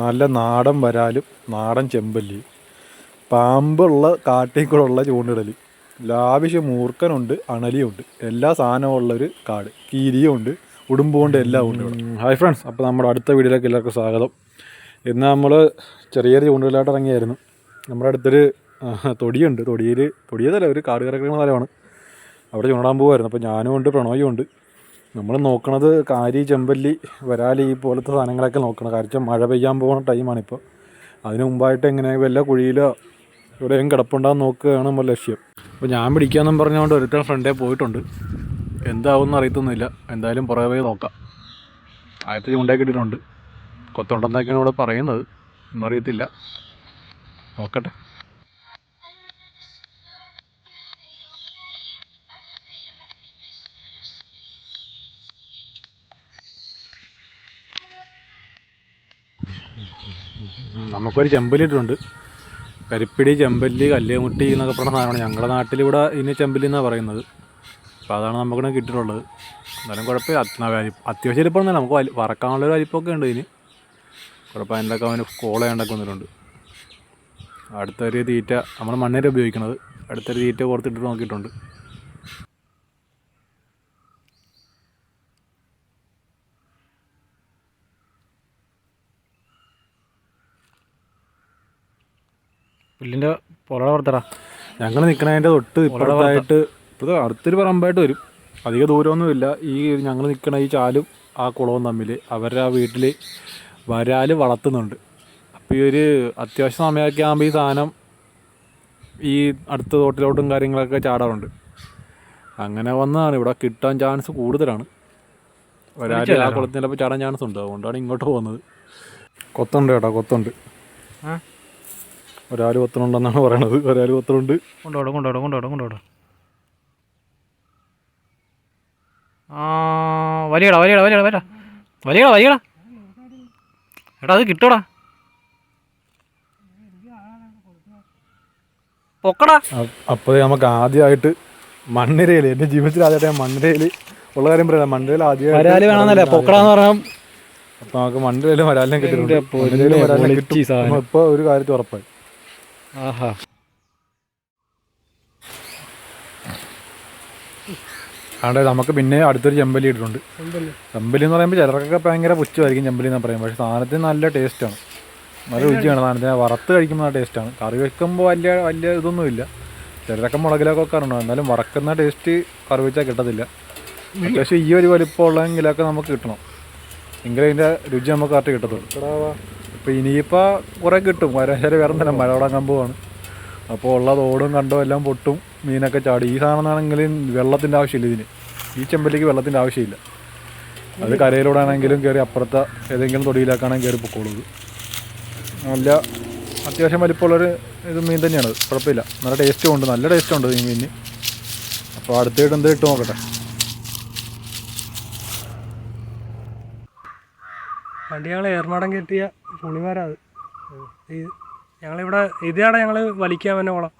നല്ല നാടൻ വരാലും നാടൻ ചെമ്പല്ലി, പാമ്പുള്ള കാട്ടിൽ കൂടെ ഉള്ള ചൂണ്ടിടൽ, ലാവശ്യം മൂർക്കനുണ്ട്, അണലിയുണ്ട്, എല്ലാ സാധനവും ഉള്ളൊരു കാട്, കീരിയുണ്ട്, ഉടുമ്പുകൊണ്ട് എല്ലാം ഉണ്ട് ഇവിടെ. ഹായ് ഫ്രണ്ട്സ്, അപ്പോൾ നമ്മുടെ അടുത്ത വീഡിയോയിലേക്ക് എല്ലാവർക്കും സ്വാഗതം. ഇന്ന് നമ്മൾ ചെറിയൊരു ചൂണ്ടലായിട്ട് ഇറങ്ങിയായിരുന്നു. നമ്മുടെ അടുത്തൊരു തൊടിയുണ്ട്, തൊടിയതല്ല ഒരു കാട് കിടക്കുന്ന സ്ഥലമാണ്. അവിടെ ചൂണ്ടാൻ പോകുമായിരുന്നു. അപ്പോൾ ഞാനും ഉണ്ട്, പ്രണോയും ഉണ്ട്. നമ്മൾ നോക്കണത് കാരി, ചെമ്പല്ലി, വരാലി ഈ പോലത്തെ സാധനങ്ങളൊക്കെ നോക്കണം. കാരണം മഴ പെയ്യാൻ പോകുന്ന ടൈമാണിപ്പോൾ. അതിന് മുമ്പായിട്ട് എങ്ങനെ വല്ല കുഴിയിലോ എവിടെയും കിടപ്പുണ്ടാകുന്ന നോക്കുകയാണ് നമ്മൾ ലക്ഷ്യം. അപ്പോൾ ഞാൻ പിടിക്കാമെന്നും പറഞ്ഞുകൊണ്ട് ഒരുത്തൻ ഫ്രണ്ടേ പോയിട്ടുണ്ട്. എന്താവുമെന്ന് അറിയത്തൊന്നുമില്ല. എന്തായാലും പുറകെ നോക്കാം. ആദ്യത്തെ ചൂണ്ടയൊക്കെ ഇട്ടിട്ടുണ്ട്. കൊത്തുണ്ടെന്നൊക്കെയാണ് ഇവിടെ പറയുന്നത്, ഒന്നും അറിയത്തില്ല. നോക്കട്ടെ. നമുക്കൊരു ചെമ്പല്ലി ഇട്ടിട്ടുണ്ട്. കരിപ്പിടി, ചെമ്പല്ലി, കല്ലേമുട്ടി എന്നൊക്കെ പറഞ്ഞ സാധനമാണ്. ഞങ്ങളുടെ നാട്ടിലിവിടെ ഇതിന് ചെമ്പല്ലി എന്നാണ് പറയുന്നത്. അപ്പോൾ അതാണ് നമുക്കിവിടെ കിട്ടിയിട്ടുള്ളത്. എന്നാലും കുഴപ്പമില്ല. അത്യാവശ്യം വലിപ്പമൊന്നുമില്ല. നമുക്ക് വറക്കാനുള്ളൊരു വലിപ്പമൊക്കെ ഉണ്ട് ഇതിന്. കുഴപ്പം അതിൻ്റെയൊക്കെ അവന് കോള ചെയ്യേണ്ടൊക്കെ വന്നിട്ടുണ്ട്. അടുത്തൊരു തീറ്റ നമ്മൾ മണ്ണേര ഉപയോഗിക്കുന്നത്. അടുത്തൊരു തീറ്റ പുറത്തിട്ട് നോക്കിയിട്ടുണ്ട്. പുല്ലിൻ്റെ പുറകെ പുറത്തടാ. ഞങ്ങൾ നിൽക്കണതിൻ്റെ തൊട്ട് ഇപ്പുറത്തായിട്ട് ഇപ്പോൾ അടുത്തൊരു പറമ്പായിട്ട് വരും. അധിക ദൂരമൊന്നുമില്ല. ഈ ഞങ്ങൾ നിൽക്കണ ഈ ചാലും ആ കുളവും തമ്മിൽ അവരുടെ ആ വീട്ടിൽ വരാൽ വളർത്തുന്നുണ്ട്. അപ്പോൾ ഈ ഒരു അത്യാവശ്യ സമയമൊക്കെ ആകുമ്പോൾ ഈ സാധനം ഈ അടുത്ത തോട്ടിലോട്ടും കാര്യങ്ങളൊക്കെ ചാടാറുണ്ട്. അങ്ങനെ വന്നതാണ്. ഇവിടെ കിട്ടാൻ ചാൻസ് കൂടുതലാണ്. വരാൽ ആ കുളത്തിൽ ചിലപ്പോൾ ചാടാൻ ചാൻസ് ഉണ്ട്. അതുകൊണ്ടാണ് ഇങ്ങോട്ട് പോകുന്നത്. കൊത്തുണ്ട് കേട്ടോ, കൊത്തുണ്ട്. ഒരാൾ കൊത്തണുണ്ടെന്നാണ് പറയണത്. ഒരാൾ കൊത്തണുണ്ട്. കൊണ്ടോടും വലിയടാ എടാ, അത് കിട്ടൂടാ. പൊക്കടാ. അപ്പോൾ നമുക്ക് ആദ്യമായിട്ട് മണ്ണിരയിൽ, എൻ്റെ ജീവിതത്തിൽ ആദ്യമായിട്ട് മണ്ണിരയിൽ ഉള്ള കാര്യം പറയാം. മണ്ണിരയിൽ ആദ്യമായിട്ട് വേണമെന്നല്ലേ പൊക്കടാന്ന് പറയാം. അപ്പോൾ നമുക്ക് മണ്ണിരയിൽ വരാലിനെ കിട്ടിയിട്ടുണ്ട്. ഇപ്പോൾ ഒരു കാര്യത്തിൽ ഉറപ്പായി. ആഹാ, അതുകൊണ്ട് നമുക്ക് പിന്നെ അടുത്തൊരു ചെമ്പല്ലി ഇട്ടിട്ടുണ്ട്. ചെമ്പല്ലി എന്ന് പറയുമ്പോൾ ചിലർക്കൊക്കെ ഭയങ്കര പുച്ഛമായിരിക്കും ചെമ്പല്ലി എന്ന് പറയുമ്പോൾ. പക്ഷേ സാധനത്തിന് നല്ല ടേസ്റ്റാണ്, നല്ല രുചിയാണ് സാധനത്തിന്. വറുത്ത് കഴിക്കുമ്പോൾ നല്ല ടേസ്റ്റാണ്. കറി വയ്ക്കുമ്പോൾ വലിയ ഇതൊന്നുമില്ല. ചിലരൊക്കെ മുളകിലൊക്കെ വെക്കാറുണ്ടോ, എന്നാലും വറക്കുന്ന ടേസ്റ്റ് കറി വെച്ചാൽ കിട്ടത്തില്ല. അത്യാവശ്യം ഈ ഒരു വലിപ്പമുള്ളെങ്കിലൊക്കെ നമുക്ക് കിട്ടണം. എങ്കിലും അതിൻ്റെ രുചി നമുക്ക് കറക്റ്റ് കിട്ടത്തുള്ളൂ. അപ്പോൾ ഇനിയിപ്പോൾ കുറേ കിട്ടും. വരാശാല വേറെ തന്നെ മഴ തുടങ്ങാൻ പോവാണ്. അപ്പോൾ ഉള്ള തോടും കണ്ടോ എല്ലാം പൊട്ടും, മീനൊക്കെ ചാടി. ഈ സാധനമാണെങ്കിൽ വെള്ളത്തിൻ്റെ ആവശ്യമില്ല ഇതിന്. ഈ ചെമ്പല്ലിക്ക് വെള്ളത്തിൻ്റെ ആവശ്യമില്ല. അത് കരയിലൂടെ ആണെങ്കിലും കയറി അപ്പുറത്തെ ഏതെങ്കിലും തൊടിയിലാക്കാണെങ്കിൽ കയറി പൊക്കോളൂ. നല്ല അത്യാവശ്യം വലിപ്പമുള്ളൊരു ഇത് മീൻ തന്നെയാണ്. കുഴപ്പമില്ല, നല്ല ടേസ്റ്റും ഉണ്ട്. നല്ല ടേസ്റ്റും ഉണ്ട് ഈ മീനിന്. അപ്പോൾ അടുത്തായിട്ട് എന്ത് ഇട്ട് നോക്കട്ടെ. പണ്ട് ഞങ്ങൾ ഏർമാടം കെട്ടിയ പുളിമരം അത്. ഞങ്ങളിവിടെ ഇതാണ് ഞങ്ങൾ വലിക്കാൻ തന്നെ കുളം.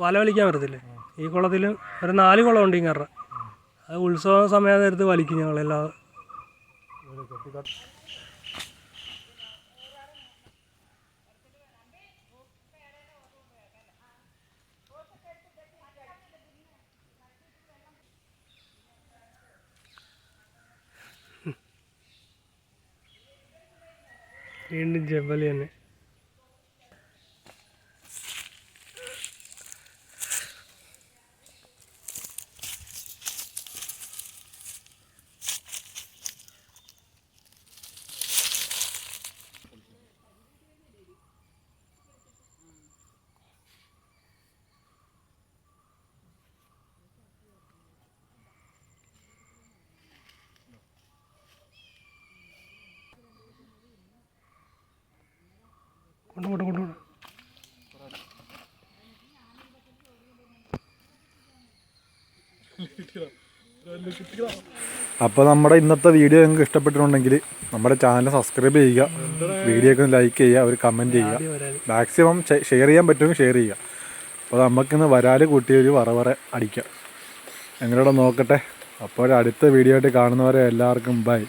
വല വലിക്കാൻ പറ്റത്തില്ലേ? ഈ കുളത്തിൽ ഒരു 4 കുളമുണ്ട് ഇങ്ങറ. അത് ഉത്സവ സമയം നേരത്ത് വലിക്കും ഞങ്ങളെല്ലാം. വീണ്ടും ചെമ്പല്ലി തന്നെ. കൊണ്ടു അപ്പോൾ നമ്മുടെ ഇന്നത്തെ വീഡിയോ നിങ്ങൾക്ക് ഇഷ്ടപ്പെട്ടിട്ടുണ്ടെങ്കിൽ നമ്മുടെ ചാനൽ സബ്സ്ക്രൈബ് ചെയ്യുക, വീഡിയോ ഒക്കെ ലൈക്ക് ചെയ്യുക, ഒരു കമൻറ്റ് ചെയ്യുക, മാക്സിമം ഷെയർ ചെയ്യാൻ പറ്റുമെങ്കിൽ ഷെയർ ചെയ്യുക. അപ്പോൾ നമുക്കിന്ന് വരാൽ കൂട്ടിയൊരു വറവറ അടിക്കാം. ഞങ്ങളിവിടെ നോക്കട്ടെ. അപ്പോൾ അടുത്ത വീഡിയോ ആയിട്ട് കാണുന്നവരെ എല്ലാവർക്കും ബൈ.